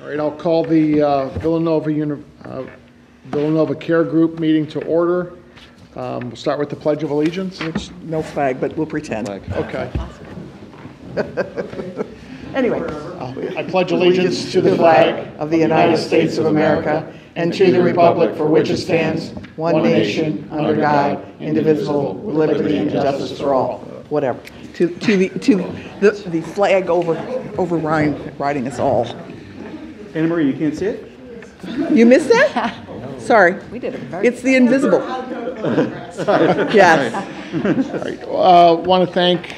All right, I'll call the Villanova Care Group meeting to order. We'll start with the Pledge of Allegiance. Which, no flag, but we'll pretend. Okay. Anyway. I pledge allegiance to the flag of the United States of America and to the republic for which it stands, one nation, under God, indivisible, with liberty and justice for all. Whatever. To the flag overriding us all. Anna Marie, you can't see it? You missed that? Sorry. We did it very It's the invisible. Yes. All right. Want to thank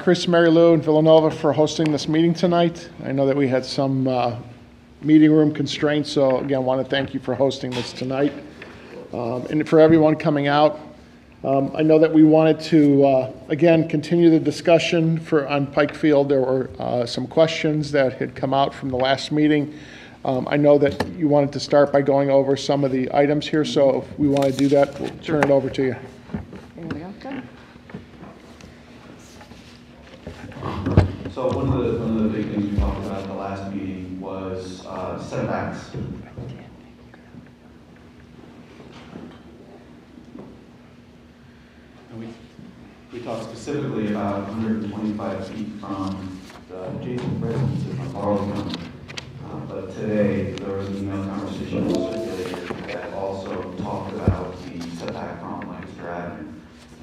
Chris, Mary Lou, and Villanova for hosting this meeting tonight. I know that we had some meeting room constraints, so again, want to thank you for hosting this tonight. And for everyone coming out, I know that we wanted to, again, continue the discussion on Pike Field. There were some questions that had come out from the last meeting. I know that you wanted to start by going over some of the items here, so if we want to do that, we'll turn it over to you. So one of the big things we talked about at the last meeting was setbacks. And we talked specifically about 125 feet from the adjacent residences on Barley. But today, there was an email conversation circulated that also talked about the setback from Lancaster Avenue.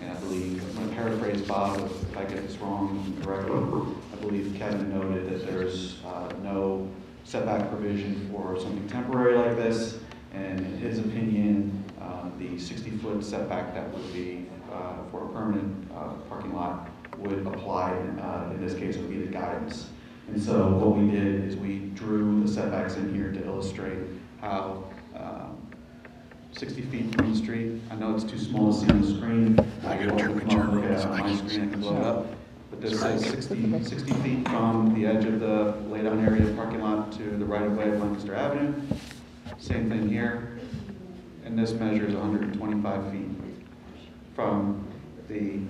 And I believe, I'm going to paraphrase Bob if I get this wrong directly. I believe Kevin noted that there's no setback provision for something temporary like this. And in his opinion, the 60-foot setback that would be for a permanent parking lot would apply. In this case, would be the guidance. And so what we did is we drew the setbacks in here to illustrate how 60 feet from the street, I know it's too small to see on the screen. I got to turn my camera on my screen, I can blow it up. But this says 60 feet from the edge of the laydown area parking lot to the right of way of Lancaster Avenue. Same thing here. And this measures 125 feet from the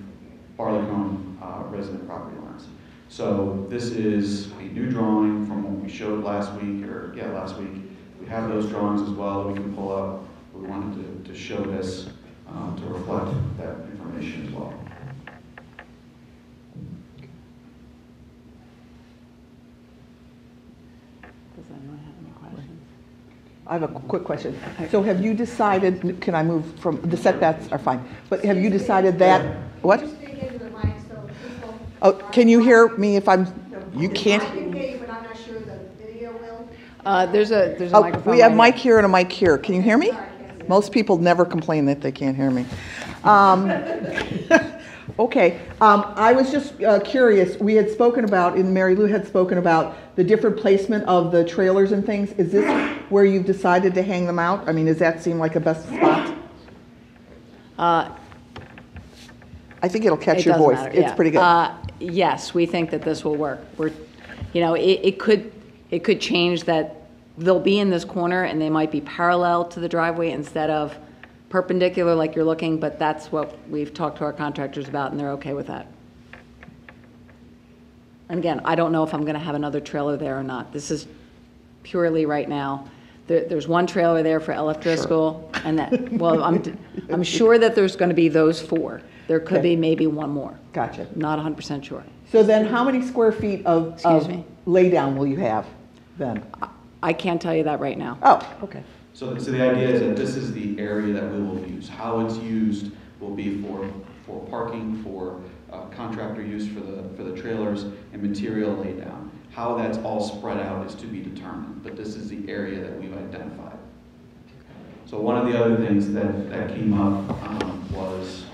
Barleycombe resident property lines. So this is a new drawing from what we showed last week, We have those drawings as well that we can pull up. We wanted to show this to reflect that information as well. Does anyone have any questions? I have a quick question. So have you decided, can I move from, the setbacks are fine, but have you decided that, what? Oh, can you hear me if you can't? I can hear you, but I'm not sure the video will. There's a microphone. We have right mic here and a mic here. Can you hear me? Most people never complain that they can't hear me. Okay, I was just curious. We had spoken about, and Mary Lou had spoken about the different placement of the trailers and things. Is this where you've decided to hang them out? I mean, does that seem like a best spot? I think it'll catch your voice. It's pretty good. Yes, we think that this will work. It could change that they'll be in this corner and they might be parallel to the driveway instead of perpendicular like you're looking, but that's what we've talked to our contractors about and they're okay with that. And again, I don't know if I'm going to have another trailer there or not. This is purely right now. There's one trailer there for LF Driscoll, sure. And that, well, I'm sure that there's going to be those four. There could be maybe one more. Gotcha. Not 100% sure. So then how many square feet of laydown will you have then? I can't tell you that right now. Oh, okay. So the idea is that this is the area that we will use. How it's used will be for parking, for contractor use for the trailers, and material laid down. How that's all spread out is to be determined, but this is the area that we've identified. So one of the other things that came up was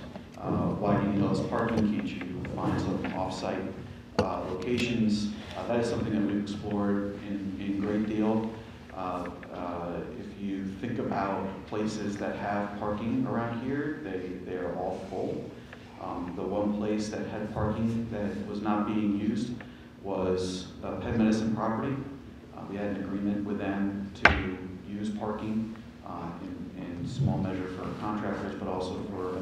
why do you need less parking? Can't you find some off-site locations? That is something that we've explored in great deal. If you think about places that have parking around here, they are all full. The one place that had parking that was not being used was Penn Medicine property. We had an agreement with them to use parking in small measure for contractors, but also for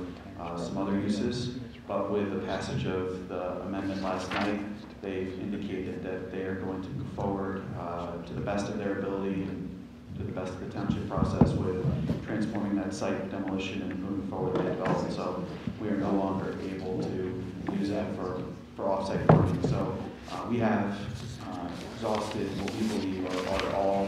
some other uses. but with the passage of the amendment last night, they've indicated that they are going to move forward to the best of their ability and to the best of the township process with transforming that site demolition and moving forward with development. So we are no longer able to use that for off-site parking. So we have exhausted what we believe are all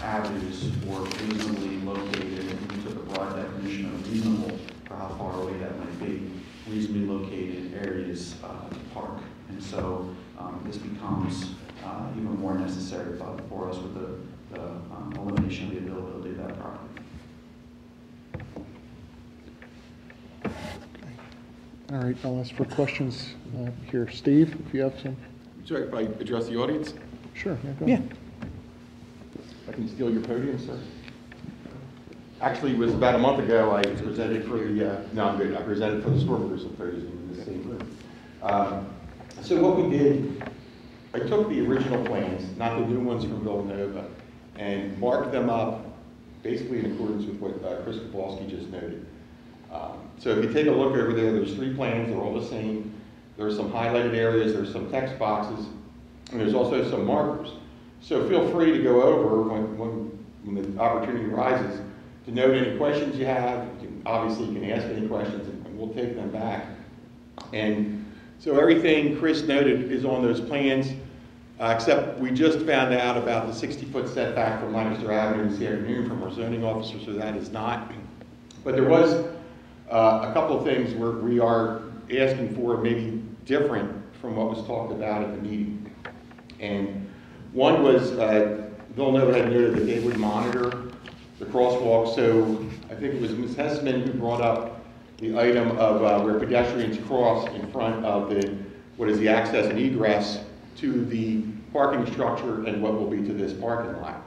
avenues for reasonably located, and we took a broad definition of reasonable for how far away that might be, reasonably located areas to park. And so this becomes even more necessary for us with the elimination of the availability of that property. All right, I'll ask for questions here. Steve, if you have some. Sure, if I address the audience, Sure, yeah, go Yeah. ahead. I can steal your podium, sir. Actually, it was about a month ago, I presented for the, no, I'm good, I presented for the Stormwater Symposium in the same room. So what we did, I took the original plans, not the new ones from Villanova, and marked them up basically in accordance with what Chris Kowalski just noted. So if you take a look over there, there's 3 plans, they're all the same. There's some highlighted areas, there's some text boxes, and there's also some markers. So feel free to go over when the opportunity arises to note any questions you have. Obviously, you can ask any questions, and we'll take them back. And so everything Chris noted is on those plans, except we just found out about the 60-foot setback from Lancaster Avenue this afternoon from our zoning officer, so that is not. But there was a couple of things where we are asking for maybe different from what was talked about at the meeting. And one was Villanova had noted that they would monitor the crosswalk. So I think it was Ms. Hessman who brought up the item of where pedestrians cross in front of what is the access and egress to the parking structure and what will be to this parking lot.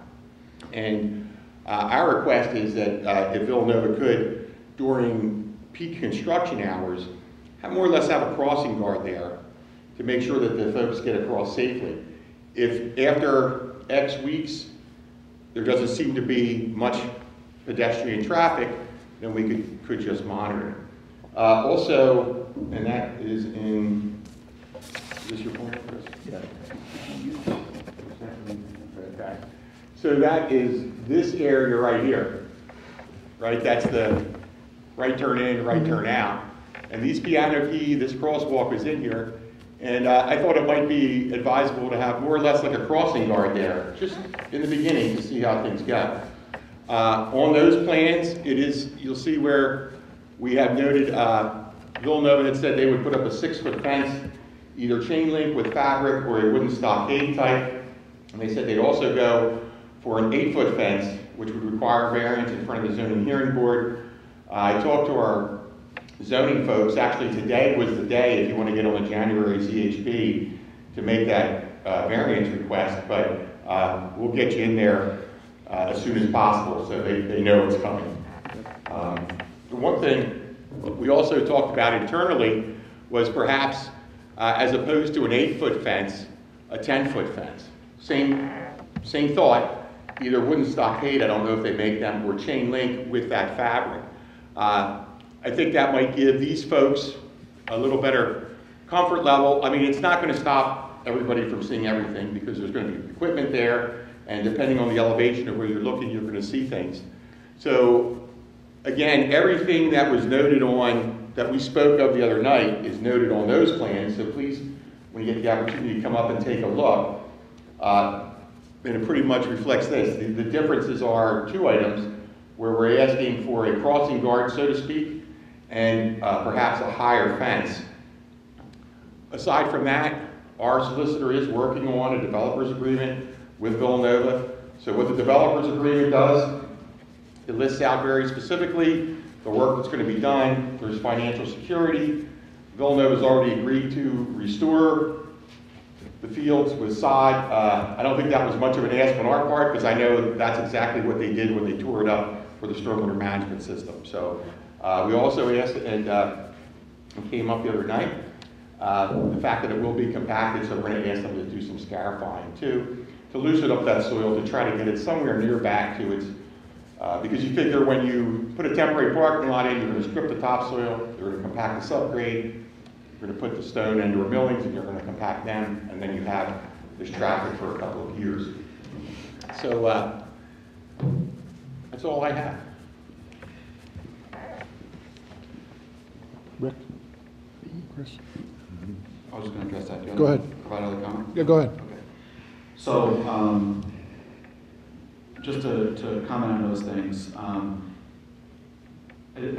And our request is that if Villanova could, during peak construction hours, more or less have a crossing guard there to make sure that the folks get across safely. If after X weeks there doesn't seem to be much pedestrian traffic, then we could just monitor. Also, and that is in, is this your point, Chris? Yeah. Okay. So that is this area right here, right? That's the right turn in, right turn out. And these piano key, this crosswalk is in here. And I thought it might be advisable to have more or less like a crossing guard there, just in the beginning to see how things go. On those plans, you'll see where we have noted Villanova had said they would put up a 6-foot fence, either chain link with fabric or a wooden stockade type. And they said they'd also go for an 8-foot fence, which would require variance in front of the zoning hearing board. I talked to our zoning folks. Actually, today was the day, if you want to get on the January CHP, to make that variance request, but we'll get you in there as soon as possible so they know it's coming. The one thing we also talked about internally was perhaps, as opposed to an 8-foot fence, a 10-foot fence. Same thought, either wooden stockade, I don't know if they make them, or chain link with that fabric. I think that might give these folks a little better comfort level. I mean, it's not going to stop everybody from seeing everything because there's going to be equipment there, and depending on the elevation of where you're looking, you're going to see things. So, again, everything that was noted on, that we spoke of the other night, is noted on those plans. So please, when you get the opportunity to come up and take a look, and it pretty much reflects this. The differences are 2 items where we're asking for a crossing guard, so to speak, and perhaps a higher fence. Aside from that, our solicitor is working on a developer's agreement with Villanova. So what the developer's agreement does, it lists out very specifically the work that's going to be done. There's financial security. Villanova's already agreed to restore the fields with sod. I don't think that was much of an ask on our part because I know that's exactly what they did when they tore it up for the stormwater management system. So we also asked, and it came up the other night, the fact that it will be compacted, so we're going to ask them to do some scarifying too, to loosen up that soil, to try to get it somewhere near back to its, because you figure when you put a temporary parking lot in, you're going to strip the topsoil, you're going to compact the subgrade, You're gonna put the stone into millings and you're gonna compact them, and then you have this traffic for a couple of years. So, that's all I have. Rick? Chris? I was just going to address that. Do you Go want ahead. to Provide another comment? Yeah, go ahead. Okay. So, just to comment on those things, I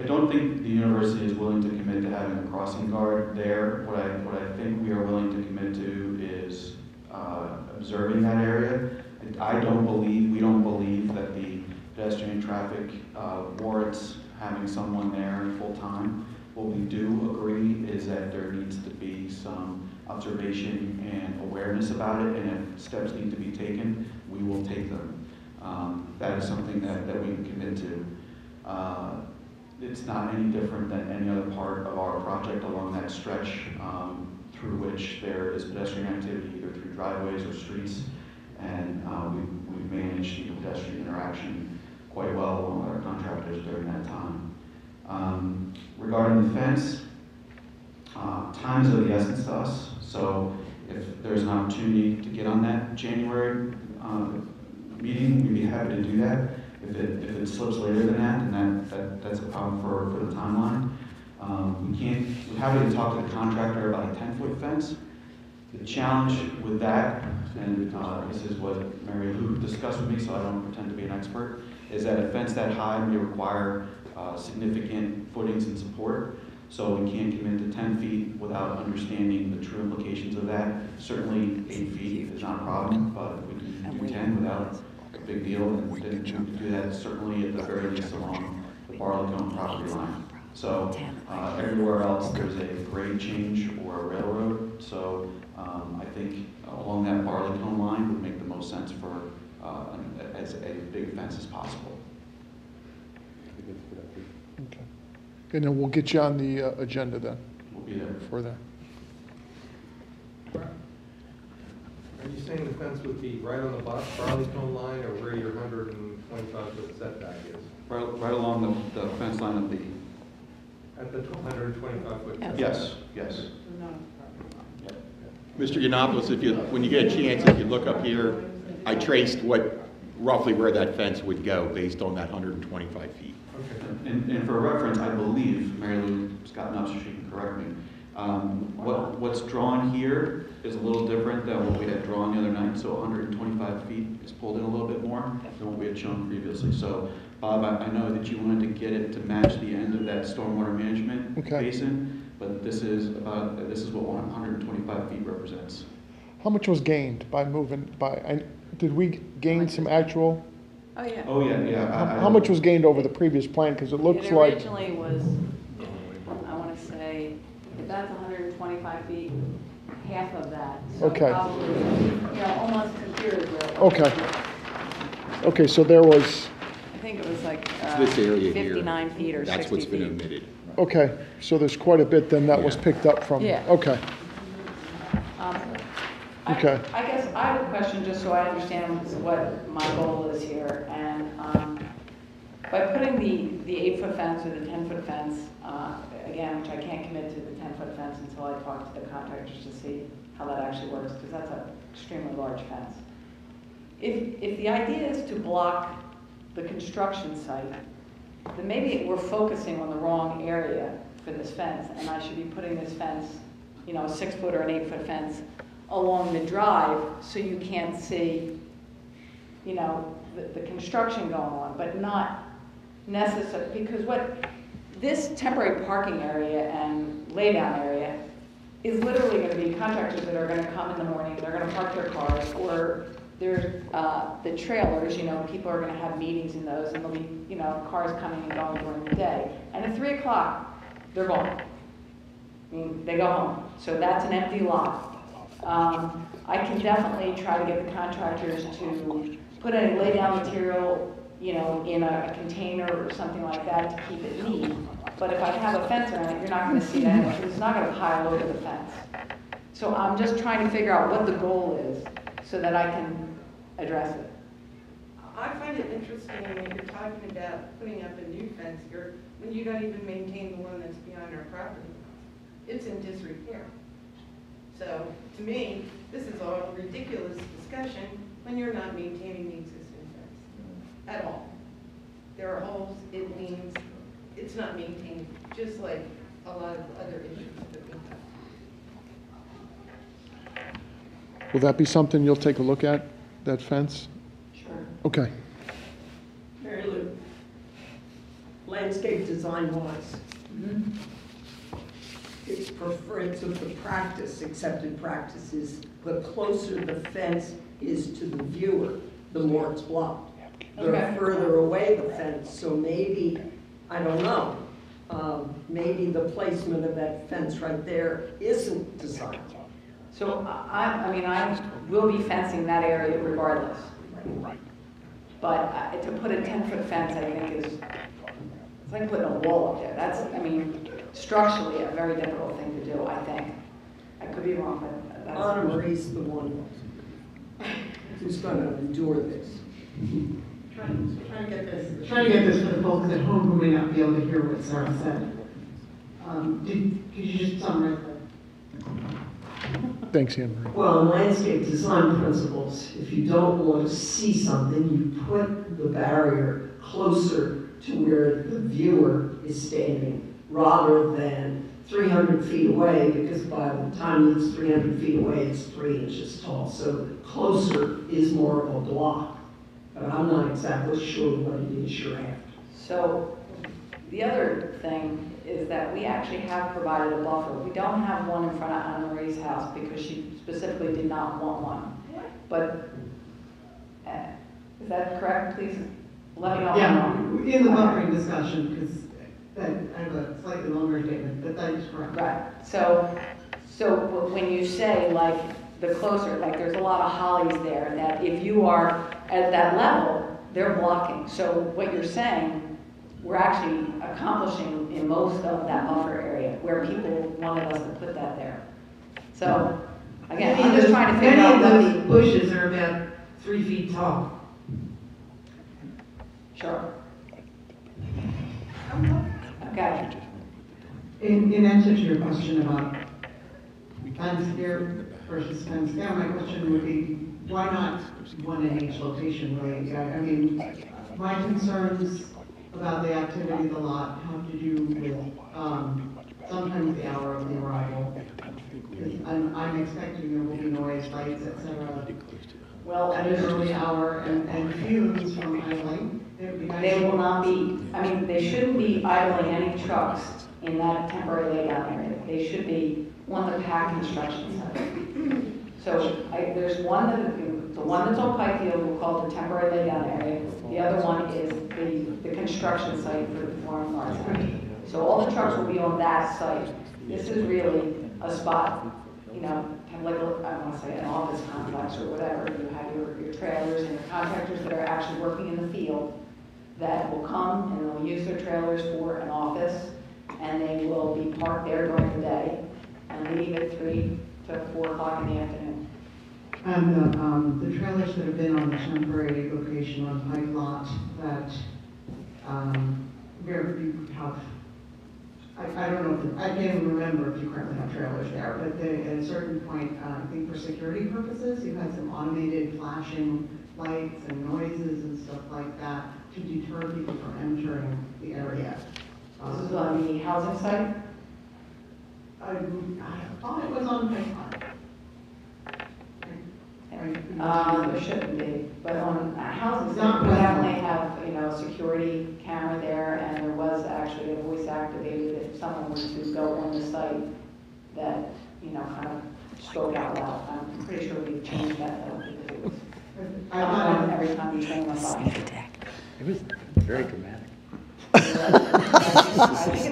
don't think the university is willing to commit to having a crossing guard there. What I think we are willing to commit to is observing that area. We don't believe that the pedestrian traffic warrants having someone there full-time. What we do agree is that there needs to be some observation and awareness about it, and if steps need to be taken, we will take them. That is something that we can commit to. It's not any different than any other part of our project along that stretch through which there is pedestrian activity, either through driveways or streets, and we've managed the pedestrian interaction quite well along with our contractors during that time. Regarding the fence, time is of the essence to us, so if there's an opportunity to get on that January meeting, we'd be happy to do that. If it slips later than that, then that's a problem for the timeline. We're happy to talk to the contractor about a 10-foot fence. The challenge with that, and this is what Mary Lou discussed with me, so I don't pretend to be an expert, is that a fence that high may require significant footings and support. So we can't commit to 10 feet without understanding the true implications of that. Certainly 8 feet is not a problem, but if we can do 10 without a big deal, then we can do that certainly at the very least along the Barleycone property line. So everywhere else there's a grade change or a railroad. So I think along that Barleycone line would make the most sense for as a big fence as possible. Okay. And then we'll get you on the agenda then We'll be there. for that. Are you saying the fence would be right on the Barleycone line or where your 125-foot setback is? Right along the fence line of the, At the 125-foot setback? yes. Mr. Yiannopoulos, when you get a chance, if you look up here, I traced roughly where that fence would go based on that 125 feet. Okay. And for reference, I believe, Mary Lou's gotten up so she can correct me, what's drawn here is a little different than what we had drawn the other night, so 125 feet is pulled in a little bit more than what we had shown previously. So, Bob, I know that you wanted to get it to match the end of that stormwater management basin, but this is what 125 feet represents. How much was gained by moving, did we gain some actual? Oh, yeah. Oh, yeah. How much was gained over the previous plan? Because it looks It like, originally was, I want to say, if that's 125 feet, half of that. So Okay. probably, almost two-thirds of it. okay, so there was, I think it was like This area here, 59 feet or 60 feet. that's what's been omitted. okay, so there's quite a bit then that was Yeah. picked up from, Yeah. okay, Okay. I guess I have a question, just so I understand what my goal is here. And by putting the 8-foot fence or the 10-foot fence, again, which I can't commit to the 10-foot fence until I talk to the contractors to see how that actually works, because that's an extremely large fence. If the idea is to block the construction site, then maybe we're focusing on the wrong area for this fence, and I should be putting this fence, a 6-foot or an 8-foot fence along the drive so you can't see, the construction going on, but not necessarily, because what this temporary parking area and laydown area is literally going to be contractors that are going to come in the morning, they're going to park their cars, or there's the trailers, people are going to have meetings in those, and there'll be, cars coming and going during the day. And at 3 o'clock, they're gone. They go home. So that's an empty lot. I can definitely try to get the contractors to put any lay-down material, in a container or something like that to keep it neat. But if I have a fence around it, you're not going to see that anyway. It's not going to pile over the fence. So I'm just trying to figure out what the goal is so that I can address it. I find it interesting when you're talking about putting up a new fence here when you don't even maintain the one that's behind our property. it's in disrepair. So, to me, this is a ridiculous discussion when you're not maintaining the existing fence at all. There are holes, it means it's not maintained, just like a lot of other issues that we have. Will that be something you'll take a look at, that fence? Sure. Okay. Mary Lou, landscape design wise, it's preferred to the practice, accepted practice is the closer the fence is to the viewer, the more it's blocked. The further away the fence, so maybe, I don't know, maybe the placement of that fence right there isn't designed. So I mean, I will be fencing that area regardless. But to put a 10-foot fence, I think is, it's like putting a wall up there. That's, I mean, structurally a very difficult thing to do, I think. I could be wrong, but that's. Anna Marie's the one who's going to endure this. Trying to get this for the folks at home who may not be able to hear what Sarah said. Could you just summarize that? Thanks, Anne Marie. Well, in landscape design principles, if you don't want to see something, you put the barrier closer to where the viewer is standing, rather than 300 feet away, because by the time it's 300 feet away, it's 3 inches tall. So closer is more of a block. But I'm not exactly sure what it is you're after. So the other thing is that we actually have provided a buffer. We don't have one in front of Anna Marie's house because she specifically did not want one. But is that correct? Please let me know. Yeah, in the buffering discussion, because I have a slightly longer statement, but that is correct. Right. So when you say like the closer, like there's a lot of hollies there that if you are at that level, they're blocking. So what you're saying, we're actually accomplishing in most of that buffer area where people wanted us to put that there. So again, I'm just trying to figure out Many what of those bushes are about 3 feet tall. Sure. Okay. In answer to your question about fence here versus fence there, my question would be, why not one in each location, really? I mean, my concerns about the activity of the lot have to do with sometimes the hour of the arrival. I'm expecting there will be noise, lights, etc. Well, at an early hour and fumes from idling. they will not be, I mean, they shouldn't be idling any trucks in that temporary laydown area. They should be on the pack construction site. So there's one that, the one that's on Pikefield, we'll call it the temporary laydown area. The other one is the construction site for the Foreign Arts Center. So all the trucks will be on that site. This is really a spot, you know, kind of like, I don't want to say an office complex or whatever. You have your trailers and your contractors that are actually working in the field that will come and they'll use their trailers for an office, and they will be parked there during the day and leave at 3 to 4 o'clock in the afternoon. And the trailers that have been on the temporary location on Pike Lot that where you have, I don't know, I can't even remember if you currently have trailers there, but at a certain point, I think for security purposes, you've had some automated flashing lights and noises and stuff like that to deter people from entering the area. This is on the housing site? I thought it was on Pike Lot. There shouldn't be, but on housing site, we definitely have, you know, security camera there, and there was actually a voice activated if someone were to go on the site that, you know, kind of spoke out loud. I'm pretty sure we've changed that though, because it was every time we train on site. It was very dramatic.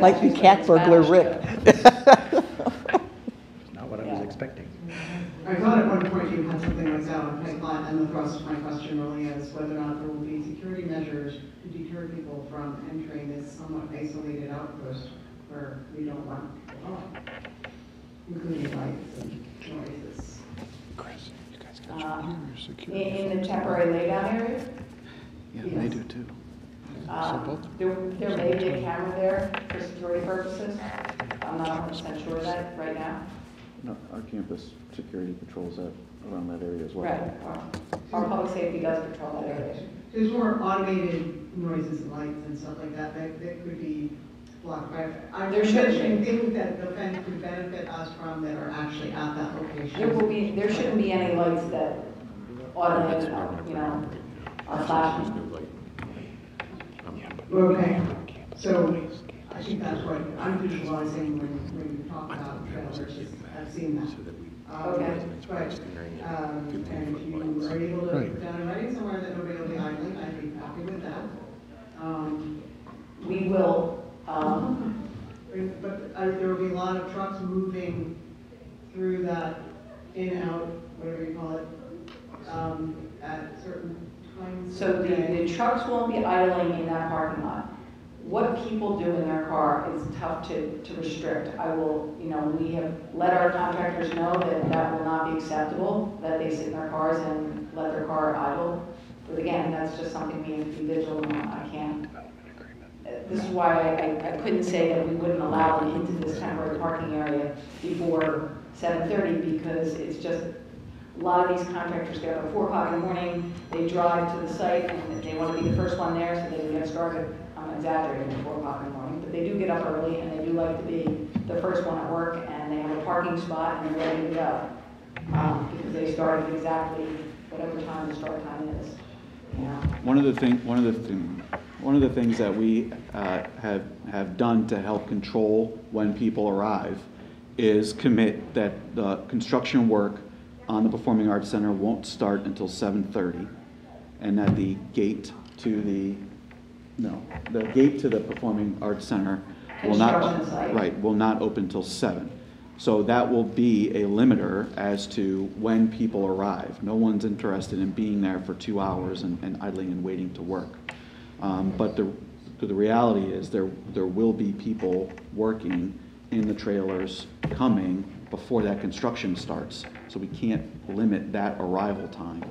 Like the cat burglar Rick. Not what I was expecting. I thought at one point you had something like that on Pike Lot, and the thrust of my question really is whether or not there will be security measures to deter people from entering this somewhat isolated outpost where we don't want people going, including lights and noises. Chris, you guys got your security. In the temporary laydown area? Yeah, Yes. they do too. There may be a camera there for security purposes. I'm not 100% sure of that right now. No, our campus security patrols that around that area as well. Right. Our public safety does patrol that area. There's more automated noises and lights and stuff like that that could be blocked by. I'm There should be. mentioning things that the fence could benefit us from that are actually at that location. There shouldn't be any lights that automate, are flashing. Okay, so I think that's what I'm visualizing when you talk about trailers, I've seen that. Okay. But, and if you are able to put down in writing somewhere that nobody will be idling, I'd be happy with that. We will, But there will be a lot of trucks moving through that in, out, whatever you call it, at certain times. so the trucks won't be idling in that parking lot. What people do in their car is tough to restrict. I will, we have let our contractors know that that will not be acceptable, that they sit in their cars and let their car idle. But again, that's just something we have to be vigilant on. I can't. This is why I couldn't say that we wouldn't allow them into this temporary parking area before 7:30, because it's just, a lot of these contractors get up at 4 o'clock in the morning, they drive to the site, and they want to be the first one there, so they can get started. I'm exaggerating, at 4 o'clock in the morning, but they do get up early, and they do like to be the first one at work, and they have a parking spot, and they're ready to go. Because they start at exactly whatever time the start time is. One of the things that we have done to help control when people arrive is commit that the construction work on the Performing Arts Center won't start until 7:30, and that the gate to the Performing Arts Center will not open until 7. So that will be a limiter as to when people arrive. No one's interested in being there for 2 hours and idling and waiting to work. But the reality is there will be people working in the trailers coming before that construction starts. So we can't limit that arrival time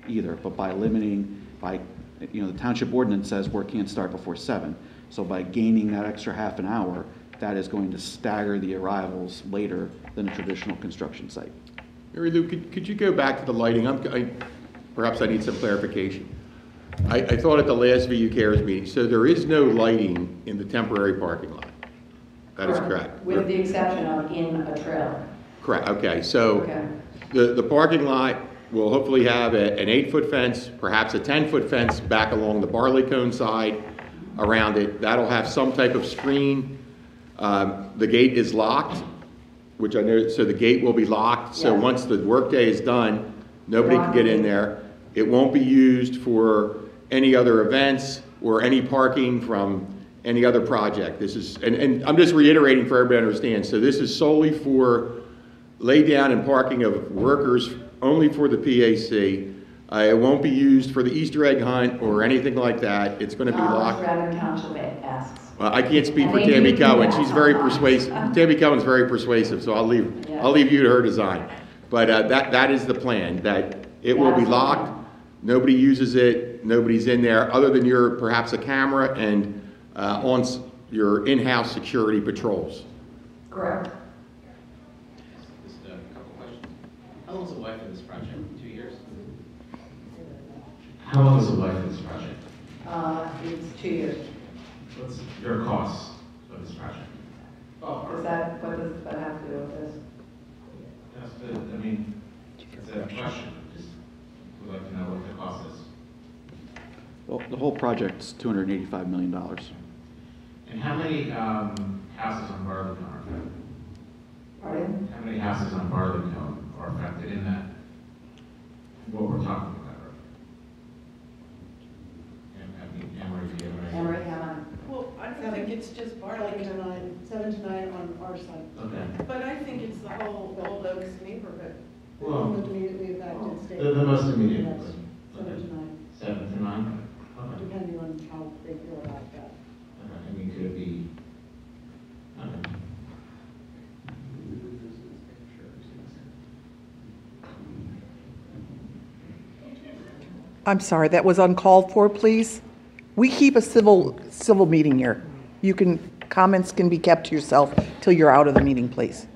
either. But by the township ordinance says work can't start before 7. So by gaining that extra half an hour, that is going to stagger the arrivals later than a traditional construction site. Mary Lou, could you go back to the lighting? Perhaps I need some clarification. I thought at the last VU Cares meeting, so there is no lighting in the temporary parking lot. That is correct. With the exception of in a trailer. Correct, okay. So the parking lot will hopefully have an 8-foot fence, perhaps a 10-foot fence back along the barley cone side around it. That'll have some type of screen. The gate is locked, which I know, so the gate will be locked. So once the workday is done, nobody can get in there. It won't be used for any other events or any parking from any other project. This is, and I'm just reiterating for everybody to understand. So this is solely for lay down and parking of workers, only for the PAC. It won't be used for the Easter egg hunt or anything like that. It's going to be locked. Radnor Township asks. Well, I can't speak for Tammy Cohen. She's very persuasive. Tammy Cohen's very persuasive, so I'll leave you to her design. But that is the plan. That it will be locked. Nobody uses it. Nobody's in there other than perhaps a camera and on your in-house security patrols. Correct. Just a couple questions. How long is the life of this project? 2 years? How long is the life of this project? It's 2 years. What's your cost of this project? What does that have to do with this? It's a question. Just would like to know what the cost is. Well, the whole project's $285 million. And how many houses on Barleycone are affected? Pardon? How many houses on Barleycone are affected in that? What we're talking about, right? Emery, do you have any idea? Emery, Well, I don't think it's just Barleycone. 7 to 9 on our side. Okay. But I think it's the whole Old Oaks neighborhood. Well, Most immediately affected state. the most immediate. Yes, Okay. 7 to 9, 7 to 9? Okay. depending on how they feel about that. Okay. Could it be? Okay. I'm sorry, that was uncalled for, please. We keep a civil meeting here. You can comments can be kept to yourself till you're out of the meeting, please.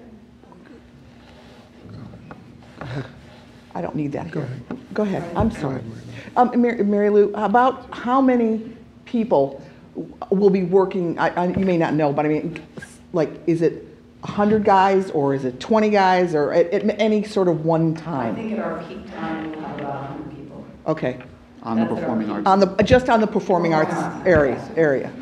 I don't need that here. Go ahead, I'm sorry. Mary Lou, about how many people will be working, you may not know, but I mean, like, is it 100 guys, or is it 20 guys, or at any sort of one time? I think at our peak time, we'll have about 100 people. Okay. On the performing arts. Just on the performing arts area.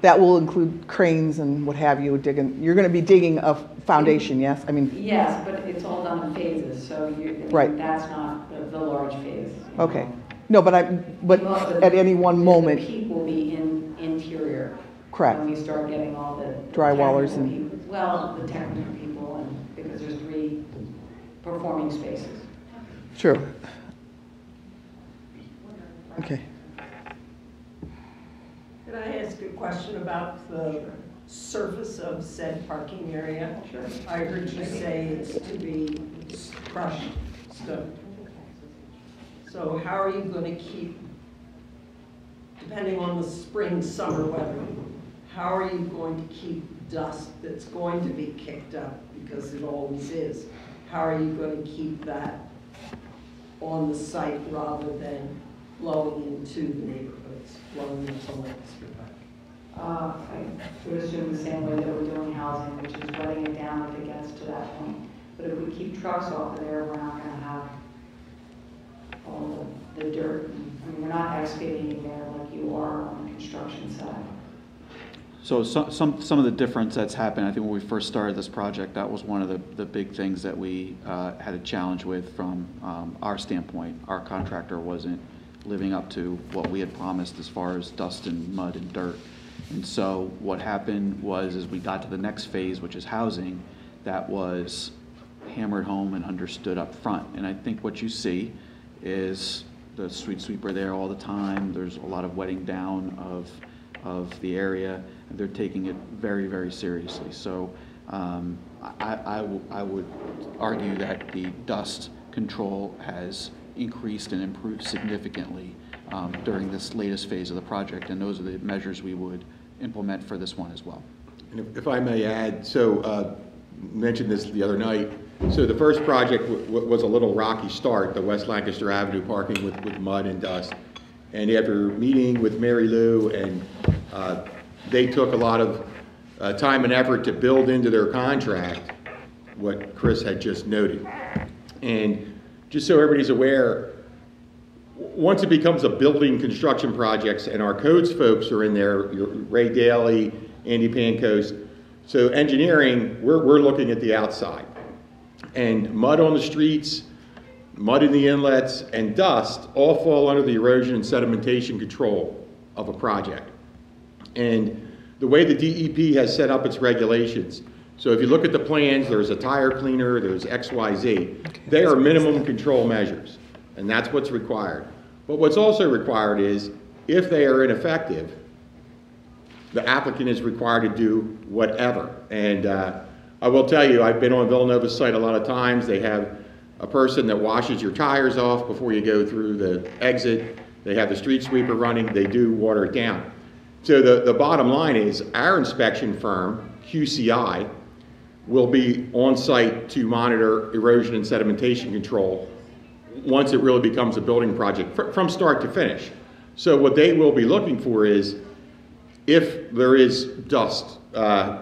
That will include cranes and what have you, digging, you're gonna be digging a foundation, yes? I mean. Yes, but it's all done in phases, so Right. that's not the large phase. Okay. No, but at any one moment. The peak will be in interior. Correct. When we start getting all the. Drywallers technical and- people- Well, the technical people, and because there's 3 performing spaces. Sure. Okay. Could I ask a question about the surface of said parking area? Sure. I heard you say it's to be crushed stone. So how are you going to keep, depending on the spring, summer weather, how are you going to keep dust that's going to be kicked up, because it always is, how are you going to keep that on the site rather than flowing into the neighborhoods, flowing into Lancaster Park? I would assume the same way that we're doing housing, which is wetting it down if it gets to that point. But if we keep trucks off of there, we're not going to have all the dirt. I mean, we're not excavating there like you are on the construction side. So some of the difference that's happened, I think when we first started this project, that was one of the big things that we had a challenge with from our standpoint. Our contractor wasn't living up to what we had promised as far as dust and mud and dirt. And so what happened was, as we got to the next phase, which is housing, that was hammered home and understood up front. And I think what you see is the street sweeper there all the time. There's a lot of wetting down of the area, and they're taking it very, very seriously. So I would argue that the dust control has increased and improved significantly during this latest phase of the project, and those are the measures we would implement for this one as well. And if I may add, so mentioned this the other night, so the first project was a little rocky start, the West Lancaster Avenue parking with mud and dust. And after meeting with Mary Lou, and they took a lot of time and effort to build into their contract what Chris had just noted. And just so everybody's aware, once it becomes a building construction project, and our codes folks are in there, Ray Daly, Andy Pancoast, so engineering, we're looking at the outside. And mud on the streets, mud in the inlets, and dust all fall under the erosion and sedimentation control of a project. And the way the DEP has set up its regulations, so if you look at the plans, there's a tire cleaner, there's XYZ. They are minimum control measures, and that's what's required. But what's also required is, if they are ineffective, the applicant is required to do whatever. And I will tell you, I've been on Villanova's site a lot of times. They have a person that washes your tires off before you go through the exit. They have the street sweeper running. They do water it down. So the bottom line is, our inspection firm, QCI, will be on site to monitor erosion and sedimentation control once it really becomes a building project from start to finish. So what they will be looking for is, if there is dust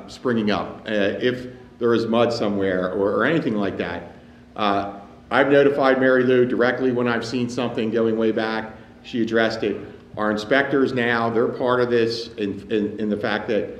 springing up, if there is mud somewhere or anything like that, I've notified Mary Lou directly when I've seen something going way back. She addressed it. Our inspectors now, they're part of this in the fact that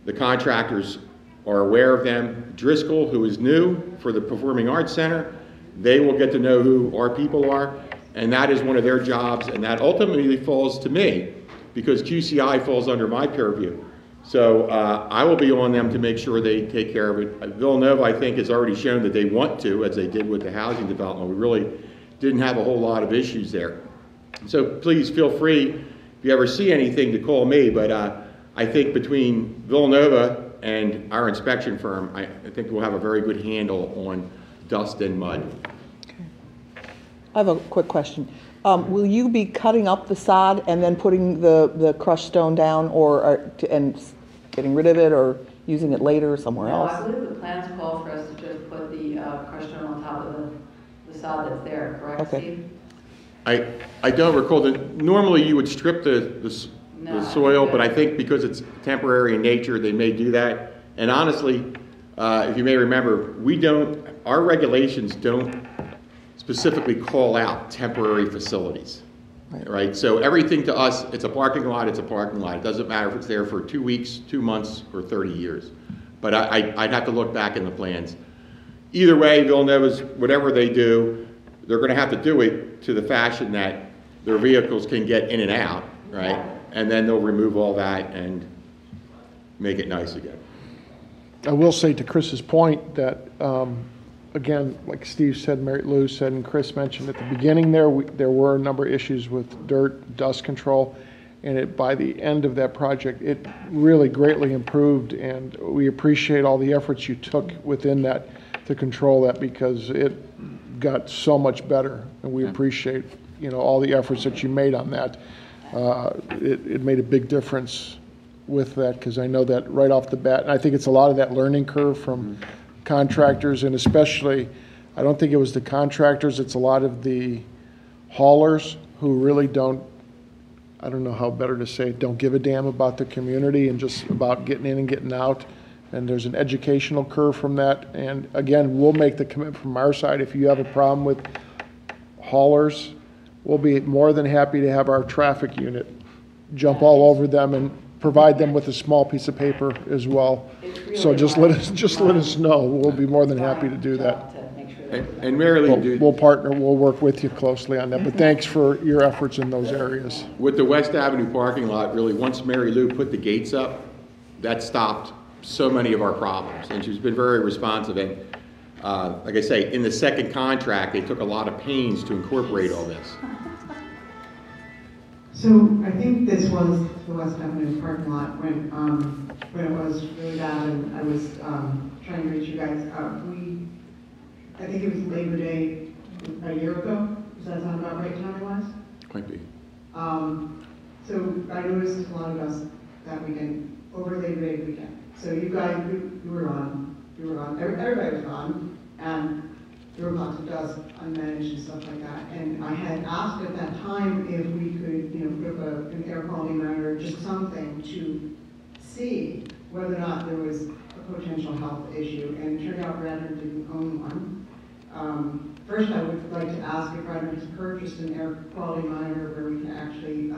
the contractors are aware of them. Driscoll, who is new for the Performing Arts Center, they will get to know who our people are, and that is one of their jobs, and that ultimately falls to me, because QCI falls under my purview. So I will be on them to make sure they take care of it. Villanova, I think, has already shown that they want to, as they did with the housing development. We really didn't have a whole lot of issues there. So please feel free, if you ever see anything, to call me, but I think between Villanova and our inspection firm, I think we'll have a very good handle on dust and mud. Okay. I have a quick question. Will you be cutting up the sod and then putting the crushed stone down, or getting rid of it or using it later somewhere No, else? I believe the plans call for us to just put the crushed stone on top of the sod that's there, correct, Okay. Steve? I don't recall that, normally you would strip the No, soil, but I good. think because it's temporary in nature, they may do that. And honestly, if you may remember, our regulations don't specifically call out temporary facilities. Right? So everything to us, it's a parking lot, it's a parking lot. It doesn't matter if it's there for 2 weeks, 2 months, or 30 years. But I'd have to look back in the plans. Either way, Villanova's, whatever they do, they're going to have to do it to the fashion that their vehicles can get in and out, right? And then they'll remove all that and make it nice again. I will say to Chris's point that, again, like Steve said, Mary Lou said, and Chris mentioned at the beginning there were a number of issues with dirt, dust control, and by the end of that project, it really greatly improved, and we appreciate all the efforts you took within that to control that, because it got so much better, and we appreciate, all the efforts that you made on that. It made a big difference with that, because I know that right off the bat, and I think it's a lot of that learning curve from contractors, and especially, I don't think it was the contractors, it's a lot of the haulers who really don't, I don't know how better to say it, don't give a damn about the community and just about getting in and getting out. And there's an educational curve from that. And again, we'll make the commitment from our side. If you have a problem with haulers, we'll be more than happy to have our traffic unit jump all over them and provide them with a small piece of paper as well. So just let us know. We'll be more than happy to do that. And Mary Lee, We'll partner, we'll work with you closely on that. But thanks for your efforts in those areas. with the West Avenue parking lot, really, once Mary Lou put the gates up, that stopped so many of our problems, and she's been very responsive. And like I say, in the second contract, they took a lot of pains to incorporate all this. So I think this was the West Avenue parking lot when it was really bad, and I was trying to reach you guys. I think it was Labor Day a year ago. Does that sound about right, timing-wise? Might be. So I noticed a lot of us that weekend, over Labor Day weekend. So you guys, you were on, everybody was on, and there were lots of dust, unmanaged and stuff like that. And I had asked at that time if we could, put up an air quality monitor, just something to see whether or not there was a potential health issue. And it turned out Radnor didn't own one. First, I would like to ask if Radnor has purchased an air quality monitor where we can actually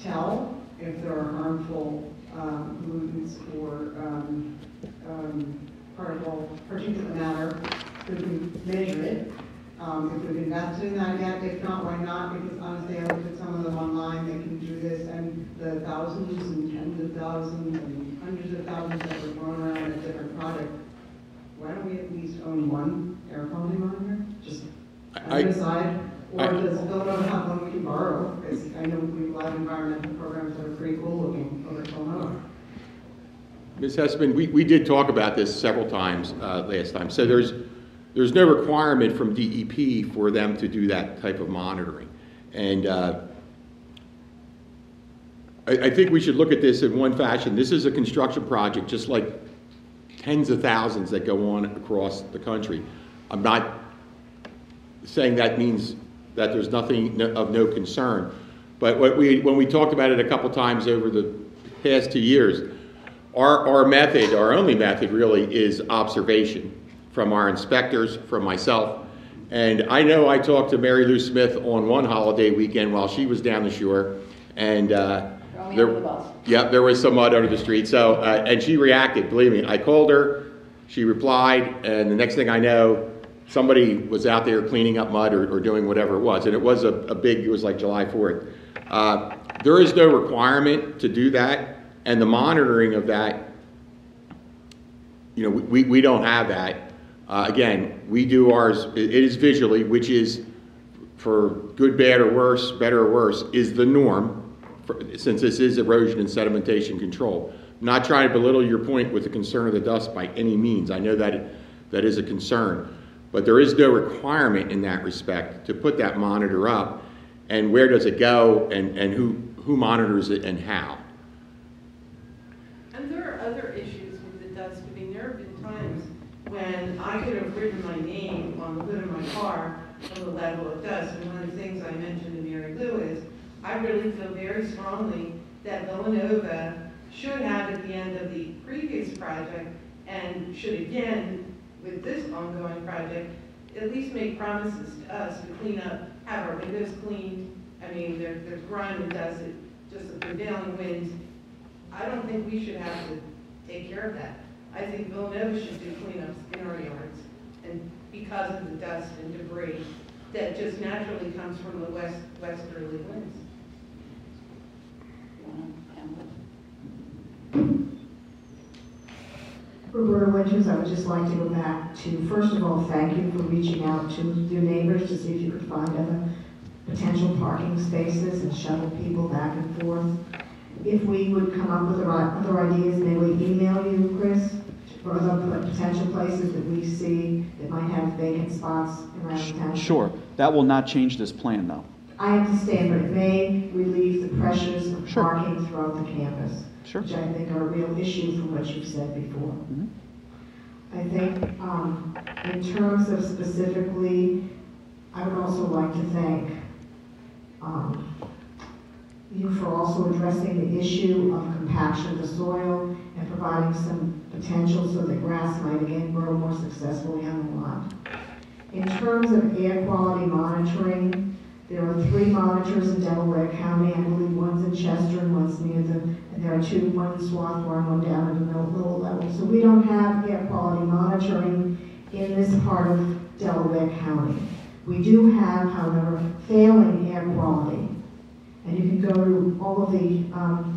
tell if there are harmful pollutants or particulate matter. Could we measure it? If we've invested in that yet, if not, why not? Because honestly, I looked at some of them online, they can do this, and the thousands and tens of thousands and hundreds of thousands that were thrown around at different products. Why don't we at least own one air quality monitor? Just on the side? Or does Villanova have one we can borrow? Because I know we have a lot of environmental programs that are pretty cool looking over at Villanova. Ms. Hessman, we did talk about this several times last time. So there's no requirement from DEP for them to do that type of monitoring. And I think we should look at this in one fashion. This is a construction project, just like tens of thousands that go on across the country. I'm not saying that means that there's nothing of no concern. But when we talked about it a couple times over the past 2 years, our method, our only method really, is observation from our inspectors, from myself. And I know I talked to Mary Lou Smith on one holiday weekend while she was down the shore, and there was some mud under the street. So, and she reacted, believe me. I called her, she replied, and the next thing I know, somebody was out there cleaning up mud or doing whatever it was. And it was it was like July 4th. There is no requirement to do that. And the monitoring of that, we don't have that. Again, we do ours, it is visually, which is, for good, bad, or worse, better or worse, is the norm, since this is erosion and sedimentation control. I'm not trying to belittle your point with the concern of the dust by any means. I know that is a concern. But there is no requirement in that respect to put that monitor up. And where does it go, and who monitors it and how? And I could have written my name on the hood of my car from the level of dust. And one of the things I mentioned to Mary Lou is, I really feel very strongly that Villanova should have at the end of the previous project, and should again with this ongoing project, at least make promises to us to clean up, have our windows cleaned. I mean, there's grime and dust, just the prevailing winds. I don't think we should have to take care of that. I think Villanova should do cleanups in our yards, and because of the dust and debris that just naturally comes from the westerly winds. Roberta Winters, I would just like to go back to, first of all, thank you for reaching out to your neighbors to see if you could find other potential parking spaces and shuttle people back and forth. If we would come up with other ideas, may we email you, Chris, for other potential places that we see that might have vacant spots around town? Sure. That will not change this plan, though. I understand, but it may relieve the pressures of Sure. parking throughout the campus, Sure. which I think are a real issue from what you've said before. Mhm. I think in terms of specifically, I would also like to thank you for also addressing the issue of compaction of the soil and providing some potential so that grass might again grow more successfully on the lot. In terms of air quality monitoring, there are 3 monitors in Delaware County. I believe one's in Chester and one's near and there are 2, one in Swarthmore and one down at the lower level. So we don't have air quality monitoring in this part of Delaware County. We do have, however, failing air quality. And you can go to all of the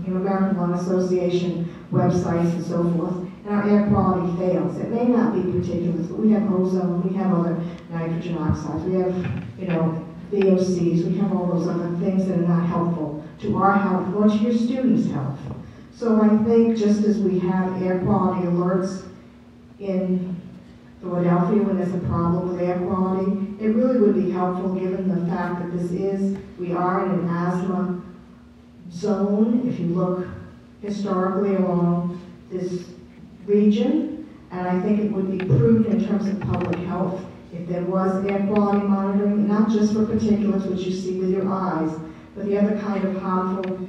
American Lung Association websites and so forth, and our air quality fails. It may not be particulates, but we have ozone, we have other nitrogen oxides, we have, VOCs, we have all those other things that are not helpful to our health or to your students' health. So I think just as we have air quality alerts in Philadelphia when there's a problem with air quality, it really would be helpful given the fact that we are in an asthma zone, if you look historically along this region, and I think it would be prudent in terms of public health if there was air quality monitoring, not just for particulates, which you see with your eyes, but the other kind of harmful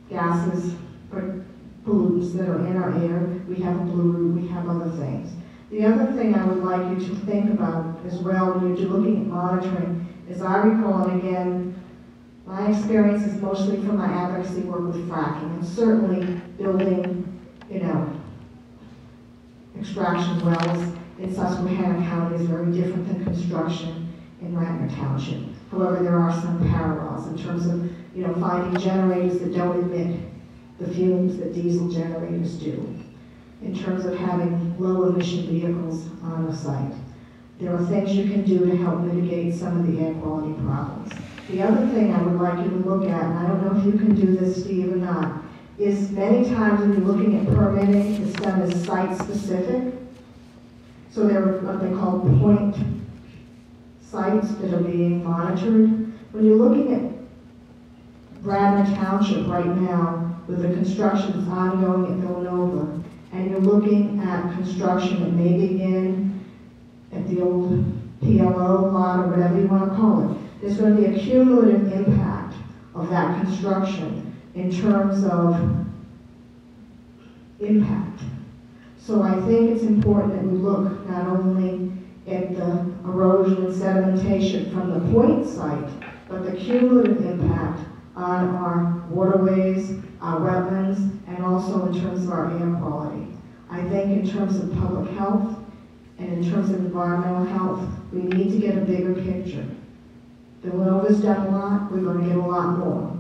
gases or pollutants that are in our air. We have a blue route, we have other things. The other thing I would like you to think about as well when you're looking at monitoring is, I recall, and again, my experience is mostly from my advocacy work with fracking, and certainly building, extraction wells in Susquehanna County is very different than construction in Radnor Township. However, there are some parallels in terms of, finding generators that don't emit the fumes that diesel generators do. In terms of having low emission vehicles on the site, there are things you can do to help mitigate some of the air quality problems. The other thing I would like you to look at, and I don't know if you can do this, Steve, or not, is many times when you're looking at permitting, it's done as site-specific. So there are what they call point sites that are being monitored. When you're looking at Radnor Township right now, with the construction that's ongoing at Villanova, and you're looking at construction that may begin at the old PLO lot, or whatever you want to call it, there's going to be a cumulative impact of that construction in terms of impact. So I think it's important that we look not only at the erosion and sedimentation from the point site, but the cumulative impact on our waterways, our wetlands, and also in terms of our air quality. I think in terms of public health and in terms of environmental health, we need to get a bigger picture. Villanova's done a lot, we're going to get a lot more.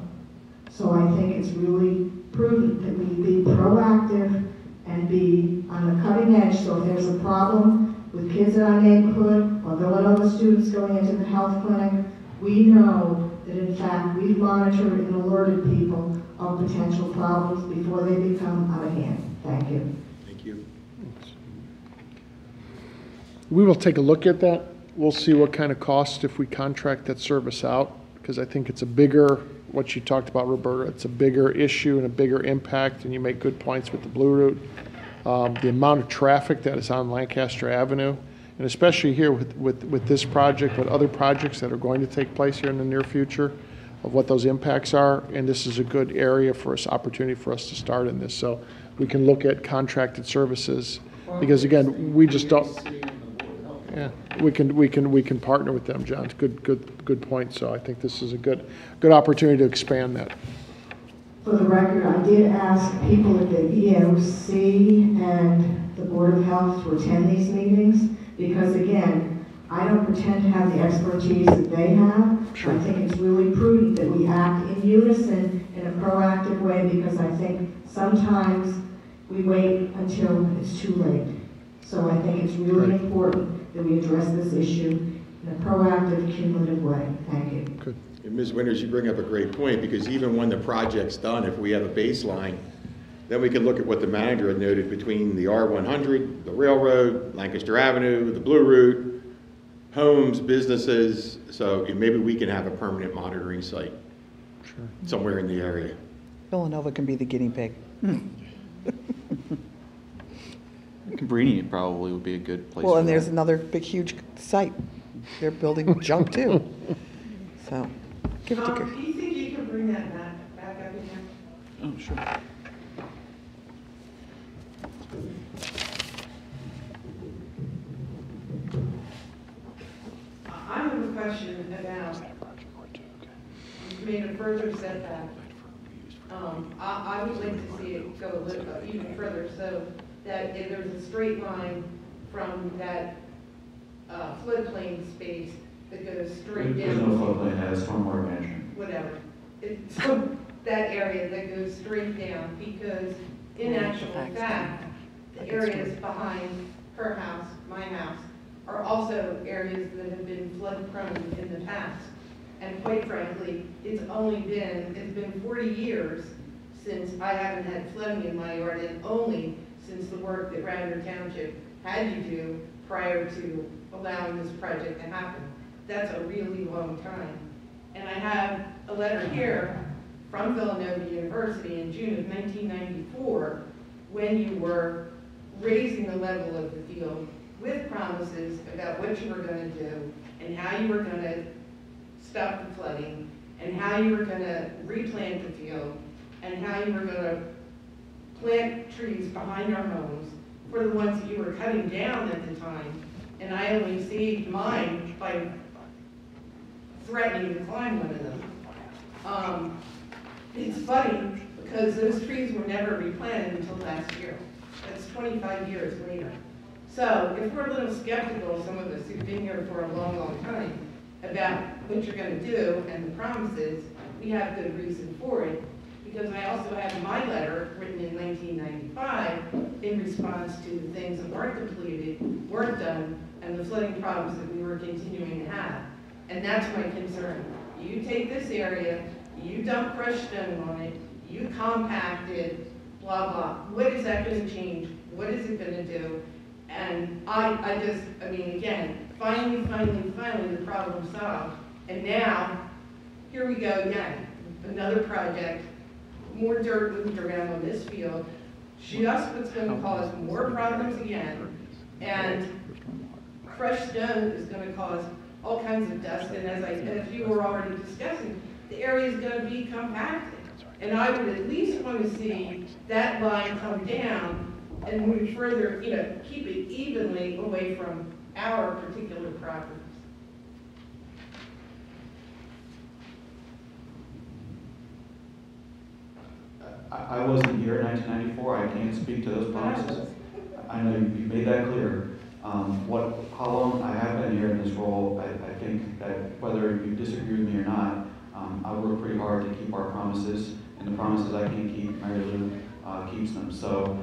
So I think it's really prudent that we be proactive and be on the cutting edge. So if there's a problem with kids in our neighborhood or Villanova students going into the health clinic, we know that in fact we've monitored and alerted people of potential problems before they become out of hand. Thank you. Thank you. We will take a look at that. We'll see what kind of cost if we contract that service out, because I think it's a bigger, what you talked about, Roberta, it's a bigger issue and a bigger impact, and you make good points with the Blue Route. the amount of traffic that is on Lancaster Avenue, and especially here with this project, with other projects that are going to take place here in the near future, of what those impacts are, and this is a good area for us, opportunity for us to start in this. So we can look at contracted services, because again, we just don't, yeah, we can partner with them, John. It's good point. So I think this is a good opportunity to expand that. For the record, I did ask people at the EOC and the Board of Health to attend these meetings, because again, I don't pretend to have the expertise that they have. Sure. I think it's really prudent that we act in unison in a proactive way, because I think sometimes we wait until it's too late. So I think it's really important that we address this issue in a proactive, cumulative way. Thank you. Good. And Ms. Winters, you bring up a great point, because even when the project's done, if we have a baseline, then we can look at what the manager had noted between the R100, the railroad, Lancaster Avenue, the Blue Route, homes, businesses, so maybe we can have a permanent monitoring site somewhere in the area. Villanova can be the guinea pig. Cabrini probably would be a good place. Well, for and there's that. another big, huge site. They're building junk too. So, give it to Do her. you think you can bring that back up again? Oh, sure. I have a question about, you made a further setback. I would like to see it go a little even further, so that if there's a straight line from that floodplain space that goes straight There's no down. floodplain, that's stormwater management. Whatever. So that area that goes straight down, because in actual fact, the areas behind her house, my house, are also areas that have been flood prone in the past. And quite frankly, it's been 40 years since I haven't had flooding in my yard, and only since the work that Radnor Township had to do prior to allowing this project to happen. That's a really long time. And I have a letter here from Villanova University in June of 1994, when you were raising the level of the field with promises about what you were going to do and how you were going to stop the flooding and how you were going to replant the field and how you were going to plant trees behind our homes for the ones that you were cutting down at the time. And I only saved mine by threatening to climb one of them. It's funny because those trees were never replanted until last year. That's 25 years later. So if we're a little skeptical, some of us who've been here for a long, long time, about what you're going to do and the promises, we have good reason for it. Because I also have my letter written in 1995 in response to the things that weren't completed, weren't done, and the flooding problems that we were continuing to have. And that's my concern. You take this area, you dump crushed stone on it, you compact it, blah, blah. What is that going to change? What is it going to do? And I mean, again, finally, the problem solved. And now, here we go again. Another project, more dirt moved around on this field. Just what's going to cause more problems again. And crushed stone is going to cause all kinds of dust. And as you were already discussing, the area is going to be compacted. And I would at least want to see that line come down and move further, keep it evenly away from our particular properties. I wasn't here in 1994, I can't speak to those promises. I know you made that clear. How long I have been here in this role, I think that whether you disagree with me or not, I work pretty hard to keep our promises, and the promises I can keep, Mary Lou keeps them. So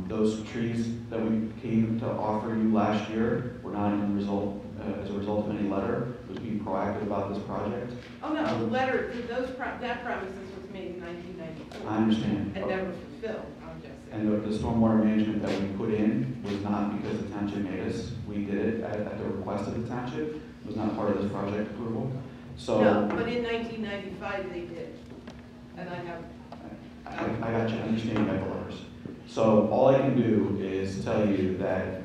those trees that we came to offer you last year were not as a result of any letter. It was being proactive about this project. Oh no, the letter, that promises was made in 1994. I understand. And never fulfilled, I'm just saying. And the stormwater management that we put in was not because the township made us. We did it at the request of the township. It was not part of this project approval. So No, but in 1995 they did. And I have. I got you. I understand you got the letters. So all I can do is tell you that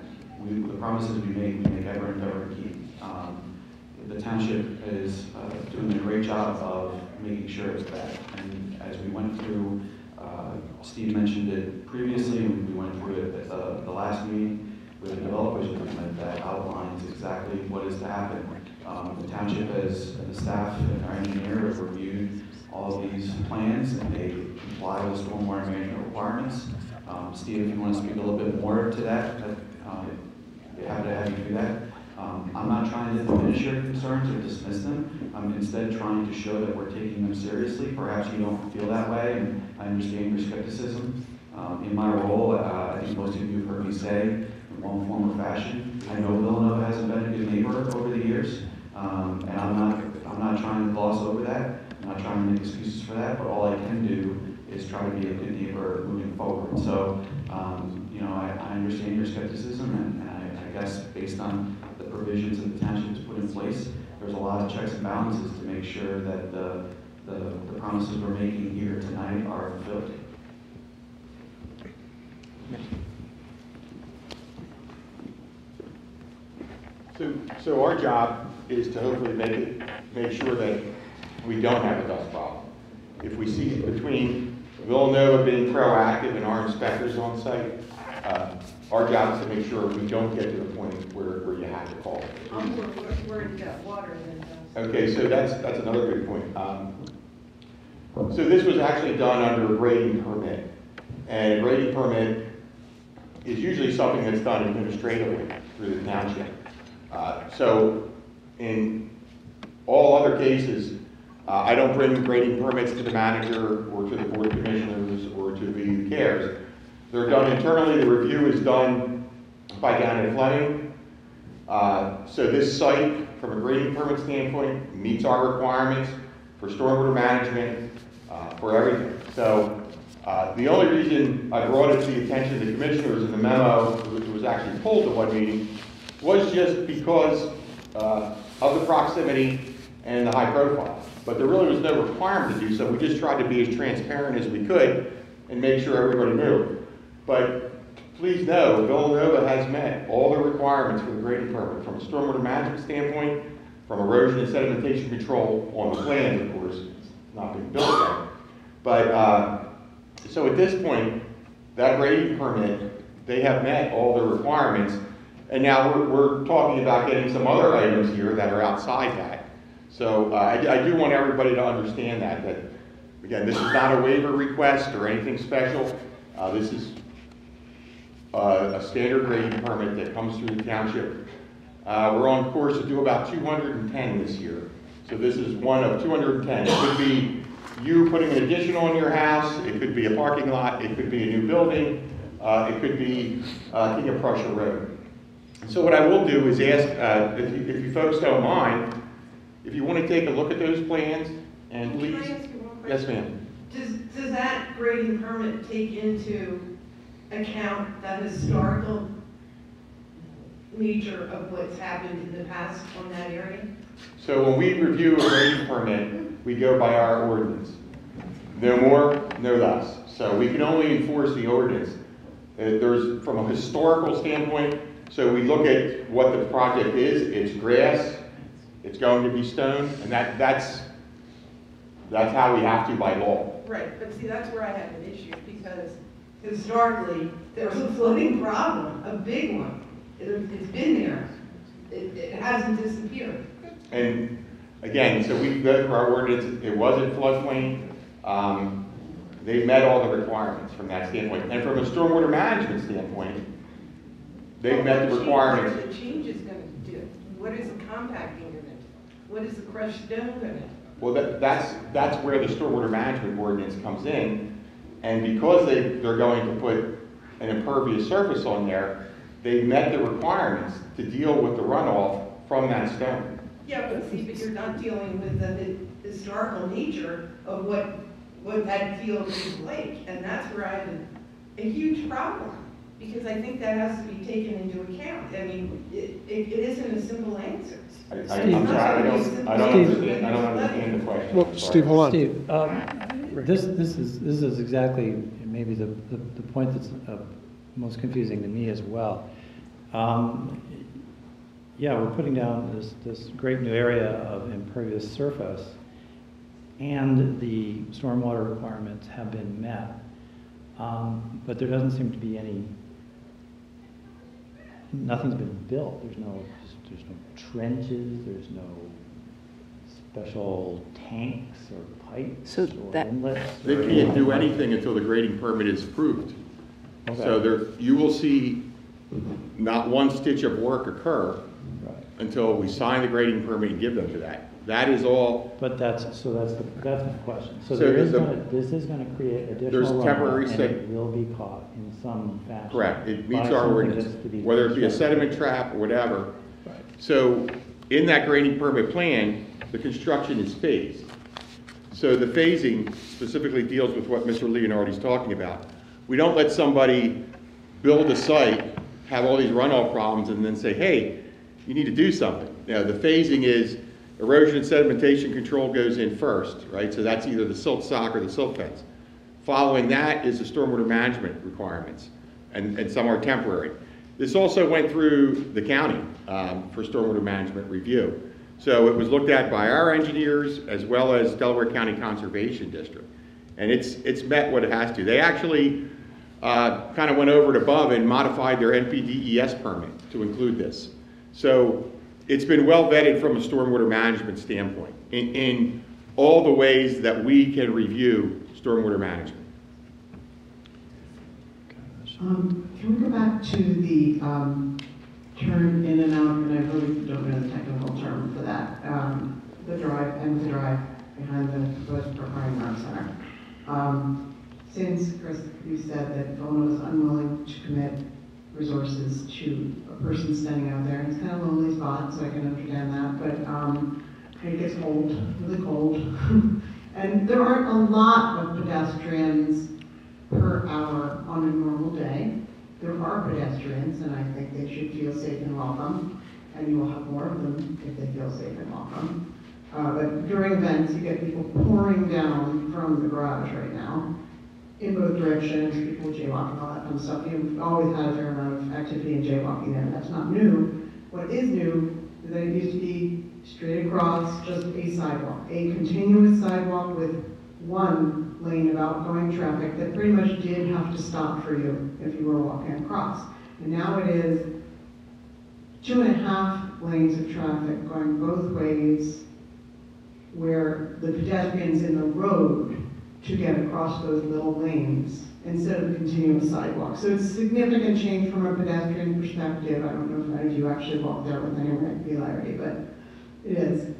the promises we make every endeavor to keep. The township is doing a great job of making sure it's that. And as we went through, Steve mentioned it previously, and we went through it at the last meeting with the developers agreement that outlines exactly what is to happen. The township has, and the staff and our engineer have reviewed all of these plans, and they comply with stormwater management requirements. Steve, if you want to speak a little bit more to that, we're happy to have you do that. I'm not trying to diminish your concerns or dismiss them. I'm instead trying to show that we're taking them seriously. Perhaps you don't feel that way, and I understand your skepticism. In my role, I think most of you have heard me say, in one form or fashion, I know Villanova hasn't been a good neighbor over the years, and I'm not trying to gloss over that. I'm not trying to make excuses for that, but all I can do is try to be a good neighbor moving forward. So, you know, I understand your skepticism, and I guess based on the provisions that the township has put in place, there's a lot of checks and balances to make sure that the promises we're making here tonight are fulfilled. So our job is to hopefully make sure that we don't have a dust problem. If we see between Villanova being proactive and our inspectors on site, our job is to make sure we don't get to the point where you have to call. I'm more worried about water than dust. Okay, so that's another good point. So this was actually done under a grading permit, and a grading permit is usually something that's done administratively through the township. So in all other cases, I don't bring grading permits to the manager or to the board of commissioners or to the CARES. They're done internally. The review is done by Janet Fleming. So this site, from a grading permit standpoint, meets our requirements for stormwater management, for everything. So the only reason I brought it to the attention of the commissioners in the memo, which was actually pulled at one meeting, was just because of the proximity and the high profile. But there really was no requirement to do so. We just tried to be as transparent as we could and make sure everybody knew. But please know, Villanova has met all the requirements for the grading permit, from a stormwater management standpoint, from erosion and sedimentation control on the plans, of course. It's not being built yet. But so at this point, that grading permit, they have met all the requirements. And now we're talking about getting some other items here that are outside that. So I do want everybody to understand that again, this is not a waiver request or anything special. This is a standard grading permit that comes through the township. We're on course to do about 210 this year. So this is one of 210. It could be you putting an addition on your house. It could be a parking lot. It could be a new building. It could be King of Prussia Road. So what I will do is ask, if you folks don't mind, if you want to take a look at those plans, and please. Can I ask you one question? Yes, ma'am. Does that grading permit take into account the historical nature of what's happened in the past on that area? So when we review a grading permit, we go by our ordinance. No more, no less. So we can only enforce the ordinance. There's, from a historical standpoint, so we look at what the project is. It's grass, it's going to be stone, and that's how we have to by law. Right, but see, that's where I have an issue, because historically, there was a flooding problem, a big one. It's been there. It hasn't disappeared. And again, so we go through our ordinance. It was in floodplain. They met all the requirements from that standpoint. And from a stormwater management standpoint, they've met the requirements. What are the changes going to do? What is the compacting going to do? What is the crushed stone going to do? Well, that's where the stormwater management ordinance comes in. And because they're going to put an impervious surface on there, they met the requirements to deal with the runoff from that stone. Yeah, but see, but you're not dealing with the historical nature of what that field is like. And that's where I have a huge problem, because I think that has to be taken into account. I mean, it isn't a simple answer. I'm sorry, I don't understand the question. Well, Steve, hold on. Steve, this is exactly, maybe the point that's most confusing to me as well. Yeah, we're putting down this great new area of impervious surface, and the stormwater requirements have been met. But there doesn't seem to be nothing's been built. There's no trenches, there's no special tanks or pipes or inlets. They can't do anything until the grading permit is approved. Okay. So you will see not one stitch of work occur until we sign the grading permit and give them to that. That is all. But that's my question. So, this is going to create there's additional temporary runoff, and it will be caught in some fashion. Correct. It by meets our something ordinance, that's to be whether it be a constructed. sediment trap or whatever. Right. So in that grading permit plan, the construction is phased. So the phasing specifically deals with what Mr. Leonardi's talking about. We don't let somebody build a site, have all these runoff problems, and then say, hey, you need to do something. Now, the phasing is erosion and sedimentation control goes in first, right? So that's either the silt sock or the silt fence. Following that is the stormwater management requirements, and some are temporary. This also went through the county for stormwater management review. So it was looked at by our engineers as well as Delaware County Conservation District. And it's met what it has to. They actually kind of went over and above and modified their NPDES permit to include this. So it's been well vetted from a stormwater management standpoint in all the ways that we can review stormwater management. Can we go back to the turn in and out, and I really don't know the technical term for that, the drive behind the proposed Parking Rec Center. Since, Chris, you said that Villanova is unwilling to commit resources to a person standing out there, and it's kind of a lonely spot, so I can understand that, but it gets cold, really cold. And there aren't a lot of pedestrians per hour on a normal day. There are pedestrians, and I think they should feel safe and welcome, and you will have more of them if they feel safe and welcome. But during events, you get people pouring down from the garage right now, in both directions, people jaywalking, all that kind of stuff. You've always had a fair amount of activity in jaywalking there. That's not new. What is new is that it used to be straight across, just a sidewalk, a continuous sidewalk with one lane of outgoing traffic that pretty much did have to stop for you if you were walking across. And now it is 2.5 lanes of traffic going both ways, where the pedestrians in the road to get across those little lanes instead of a continuous sidewalk. So it's a significant change from a pedestrian perspective. I don't know if any of you actually walk there with any regularity, but it is.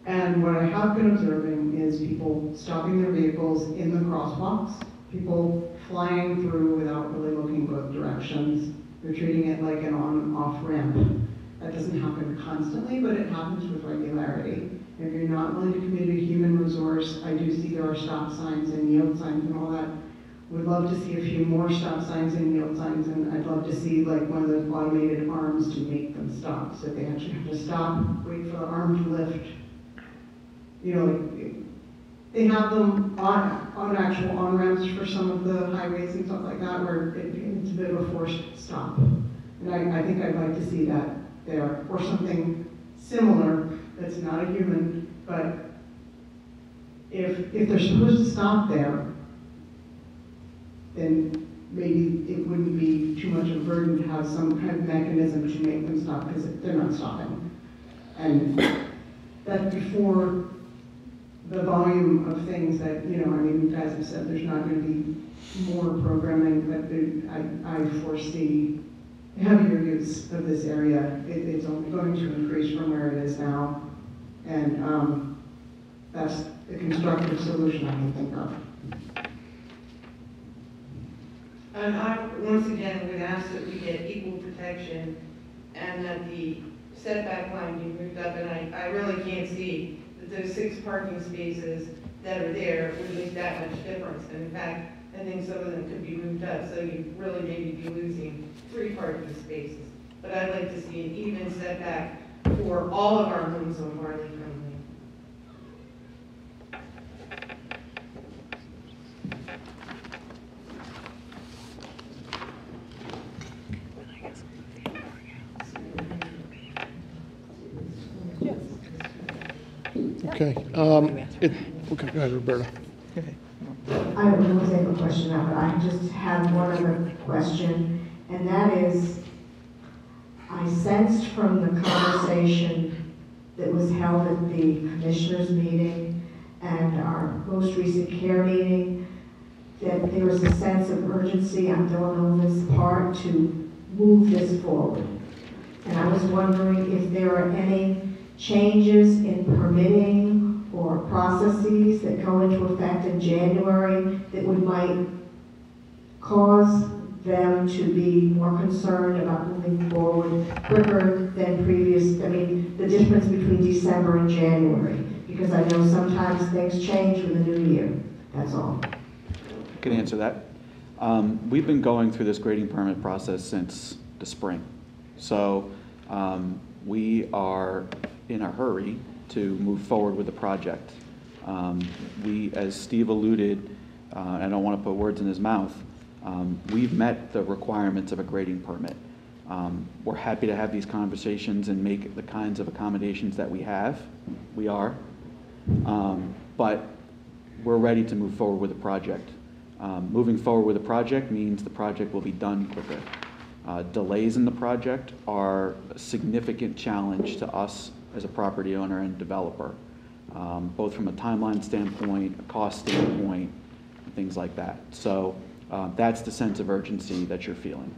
And what I have been observing is people stopping their vehicles in the crosswalks, people flying through without really looking both directions. They're treating it like an on-off ramp. That doesn't happen constantly, but it happens with regularity. If you're not willing to commit a human resource, I do see there are stop signs and yield signs and all that. Would love to see a few more stop signs and yield signs, and I'd love to see like one of those automated arms to make them stop. So they actually have to stop, wait for the arm to lift. You know, like, they have them on actual on-ramps for some of the highways and stuff like that, where it's a bit of a forced stop. And I think I'd like to see that there, or something similar that's not a human, but if they're supposed to stop there, then maybe it wouldn't be too much of a burden to have some kind of mechanism to make them stop, because they're not stopping. And that's before the volume of things that, you know, I mean, you guys have said there's not going to be more programming, but I foresee heavier use of this area. It's only going to increase from where it is now, and that's the constructive solution I can think of. And I, once again, would ask that we get equal protection and that the setback line be moved up, and I really can't see that those 6 parking spaces that are there would make that much difference. And in fact, I think some of them could be moved up, so you'd really maybe be losing 3 parking spaces. But I'd like to see an even setback for all of our homes on Barley Cone Lane. Okay, okay, go ahead, Roberta. I don't know if I have a question now, but I just have one other question, and that is, I sensed from the conversation that was held at the commissioners meeting and our most recent care meeting that there was a sense of urgency on Villanova's part to move this forward. And I was wondering if there are any changes in permitting or processes that go into effect in January that might cause them to be more concerned about moving forward quicker than previous, I mean, the difference between December and January, because I know sometimes things change with the new year, that's all. I can answer that. We've been going through this grading permit process since the spring. So we are in a hurry to move forward with the project. We, as Steve alluded, I don't want to put words in his mouth, we've met the requirements of a grading permit. We're happy to have these conversations and make the kinds of accommodations that we have. We are. But we're ready to move forward with the project. Moving forward with the project means the project will be done quicker. Delays in the project are a significant challenge to us as a property owner and developer, both from a timeline standpoint, a cost standpoint, and things like that. So that's the sense of urgency that you're feeling.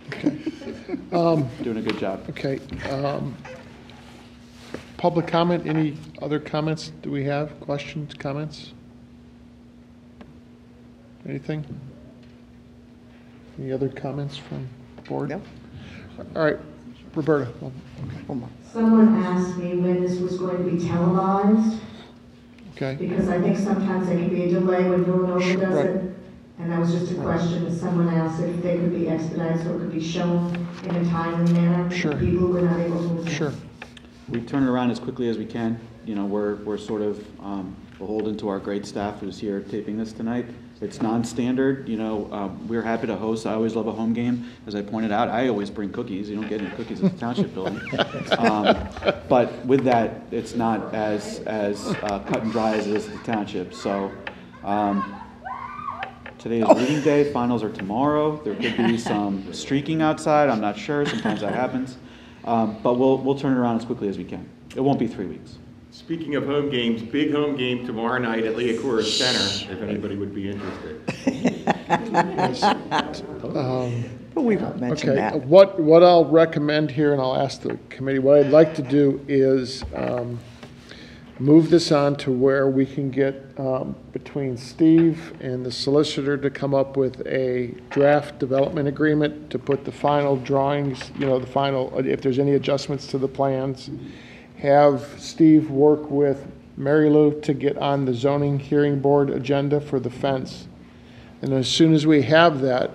Okay. Doing a good job. Okay. Public comment, any other comments do we have? Questions, comments? Anything? Any other comments from the board? No. All right, Roberta. Someone asked me when this was going to be televised, Okay. because I think sometimes there can be a delay when Villanova does Right. it. And that was just a question that someone asked if they could be expedited so it could be shown in a timely manner. Sure. For people who were not able to attend. Sure. We turn it around as quickly as we can. You know, we're sort of beholden to our great staff who's here taping this tonight. It's non-standard, you know, we're happy to host. I always love a home game. As I pointed out, I always bring cookies. You don't get any cookies at the Township building. But with that, it's not as cut and dry as it is at the Township. So today is reading day. Finals are tomorrow. There could be some streaking outside. I'm not sure. Sometimes that happens. But we'll turn it around as quickly as we can. It won't be 3 weeks. Speaking of home games, big home game tomorrow night at Leocora Center, if anybody would be interested. But we won't mention Okay, that. what I'll recommend here, and I'll ask the committee, what I'd like to do is move this on to where we can get between Steve and the solicitor to come up with a draft development agreement to put the final drawings, you know, the final, if there's any adjustments to the plans. Have Steve work with Mary Lou to get on the zoning hearing board agenda for the fence. And as soon as we have that,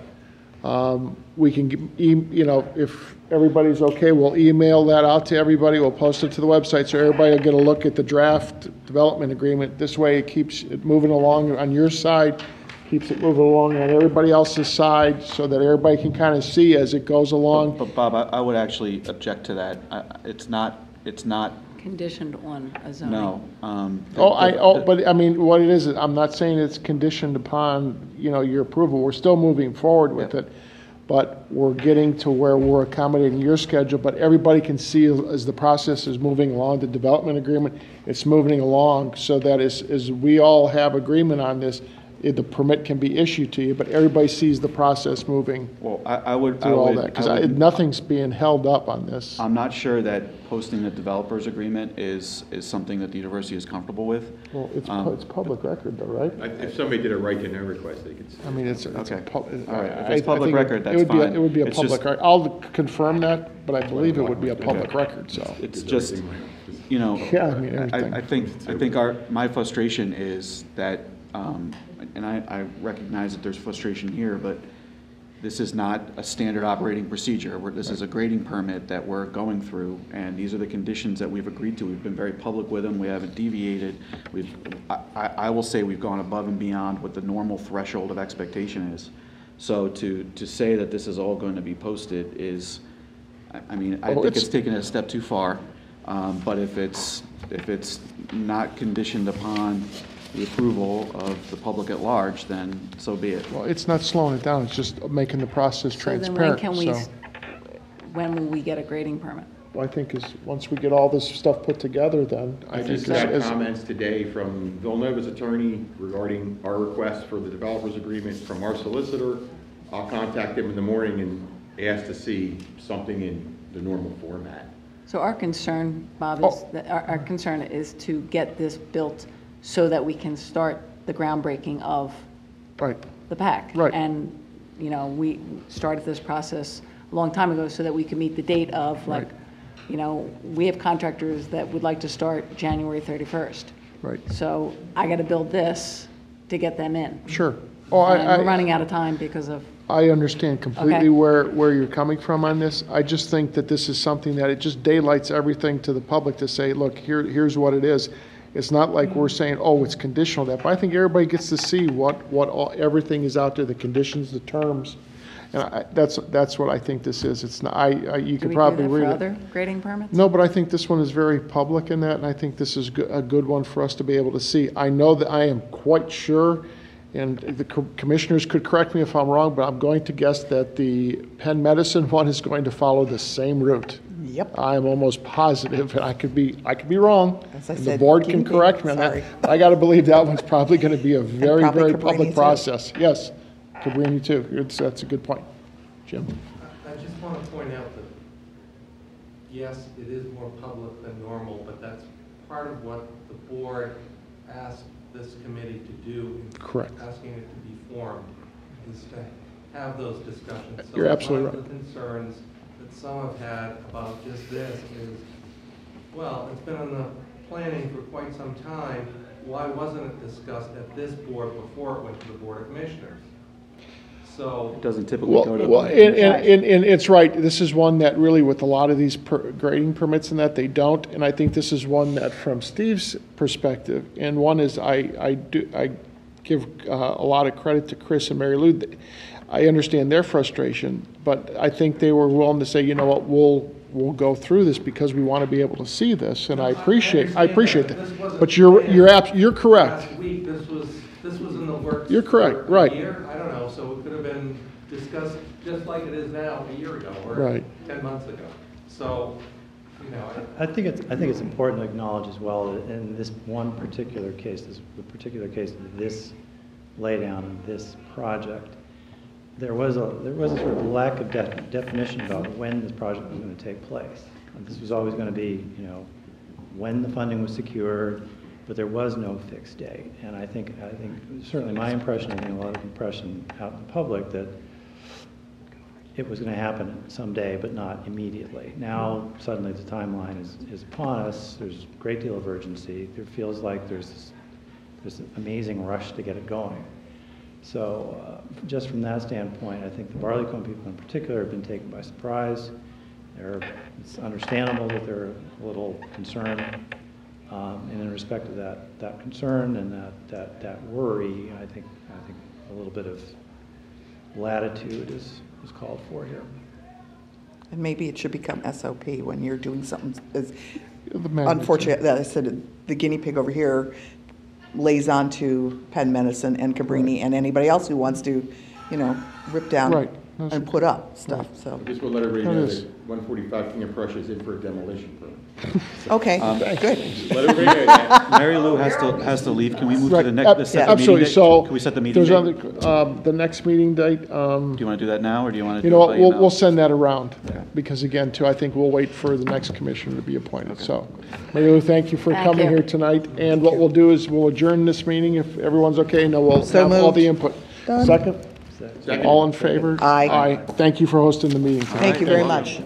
we can, you know, if everybody's okay, we'll email that out to everybody. We'll post it to the website so everybody will get a look at the draft development agreement. This way it keeps it moving along on your side, keeps it moving along on everybody else's side so that everybody can kind of see as it goes along. But Bob, I would actually object to that. It's not. Conditioned on a zoning. No. But I mean, what it is, I'm not saying it's conditioned upon, you know, your approval. We're still moving forward with it. But we're getting to where we're accommodating your schedule, but everybody can see as the process is moving along, the development agreement, it's moving along so that as we all have agreement on this, the permit can be issued to you, but everybody sees the process moving. Well, I would through all that, because nothing's being held up on this. I'm not sure that posting the developers agreement is something that the university is comfortable with. Well, it's public record though, right? If somebody did a right to know request, they could see. I mean, it's Okay. all right. If it's public record, that's It fine. would be a It's public just- record. I'll confirm that, but I believe it would be a public record, so. It's just, you know, Yeah, I mean, everything. I think my frustration is that, and I recognize that there's frustration here, but this is not a standard operating procedure. This is a grading permit that we're going through, and these are the conditions that we've agreed to. We've been very public with them. We haven't deviated. I will say we've gone above and beyond what the normal threshold of expectation is. So to say that this is all going to be posted is, I mean, I think it's taken it a step too far, but if it's not conditioned upon the approval of the public at large, then so be it. Well, it's not slowing it down, it's just making the process So then transparent. when will we get a grading permit? I think once we get all this stuff put together, then I just got comments today from Villanova's attorney regarding our request for the developers agreement from our solicitor. I'll contact him in the morning and ask to see something in the normal format. So our concern, Bob, is that our concern is to get this built so that we can start the groundbreaking of the PAC. Right. And, you know, we started this process a long time ago so that we could meet the date of, like, you know, we have contractors that would like to start January 31st. Right. So I got to build this to get them in. Sure. And we're running out of time because of. I understand completely Okay. where you're coming from on this. I just think that this is something that it just daylights everything to the public to say, look, here's what it is. It's not like we're saying, oh, it's conditional that, but I think everybody gets to see everything is out there, the conditions, the terms. And that's what I think this is. It's not, you could probably read it. Do we do that for other grading permits? No, but I think this one is very public in that, and I think this is a good one for us to be able to see. I know that I am quite sure, and the commissioners could correct me if I'm wrong, but I'm going to guess that the Penn Medicine one is going to follow the same route. Yep. I'm almost positive, and I could be wrong. As I and said, the board can guinea correct me pig, on sorry. that. I got to believe that one's probably going to be a very, probably very Cabrini public too. process. Yes, Cabrini too. That's a good point. Jim? I just want to point out that, yes, it is more public than normal, but that's part of what the board asked this committee to do. In Correct. Asking it to be formed, is to have those discussions. So You're absolutely one of the concerns that some have had about just this is, well, it's been on the planning for quite some time. Why wasn't it discussed at this board before it went to the Board of Commissioners? So It doesn't typically Well, go to. and it's right. This is one that really, with a lot of these grading permits and that, they don't. And I think this is one that, from Steve's perspective, and one is I give a lot of credit to Chris and Mary Lou. I understand their frustration, but I think they were willing to say, you know what, we'll go through this because we want to be able to see this, and I appreciate that. But you're correct. Last week, this was in the works. You're correct, for right. a year? I don't know, so it could have been discussed just like it is now a year ago or Right. 10 months ago. So, you know, I think it's important to acknowledge as well that in this one particular case, the particular case of this laydown of this project, there was a sort of lack of definition about when this project was going to take place. And this was always going to be, you know, when the funding was secured, but there was no fixed date. And I think certainly my impression, I think a lot of impression out in the public, that it was going to happen someday, but not immediately. Now, suddenly the timeline is upon us. There's a great deal of urgency. There feels like there's an amazing rush to get it going. So just from that standpoint, I think the Barleycombe people in particular have been taken by surprise. It's understandable that they're a little concerned. And in respect to that concern and that worry, I think a little bit of latitude is called for here. And maybe it should become SOP when you're doing something as magnitude. unfortunate that I said the guinea pig over here lays onto Penn Medicine and Cabrini and anybody else who wants to, you know, rip down Right. and put up stuff, so. I just want to let everybody That know is- that 145 King of Prussia is in for a demolition permit. Okay, good. Just let everybody know that. Mary Lou has to leave. Can we move to Right, the next, set the meeting absolutely. date? So Can we set the meeting there's date? other, the next meeting date, Do you want to do that now, or do you want to you do know it what, by email? we'll send that around, because again, too, I think we'll wait for the next commissioner to be appointed, so. Mary Lou, thank you for Thank coming you. here tonight, and what we'll do is we'll adjourn this meeting if everyone's okay, and then we'll So have all moved. the input. Done. Second? Second. All in favor? Aye. Thank you for hosting the meeting tonight. Thank you very much.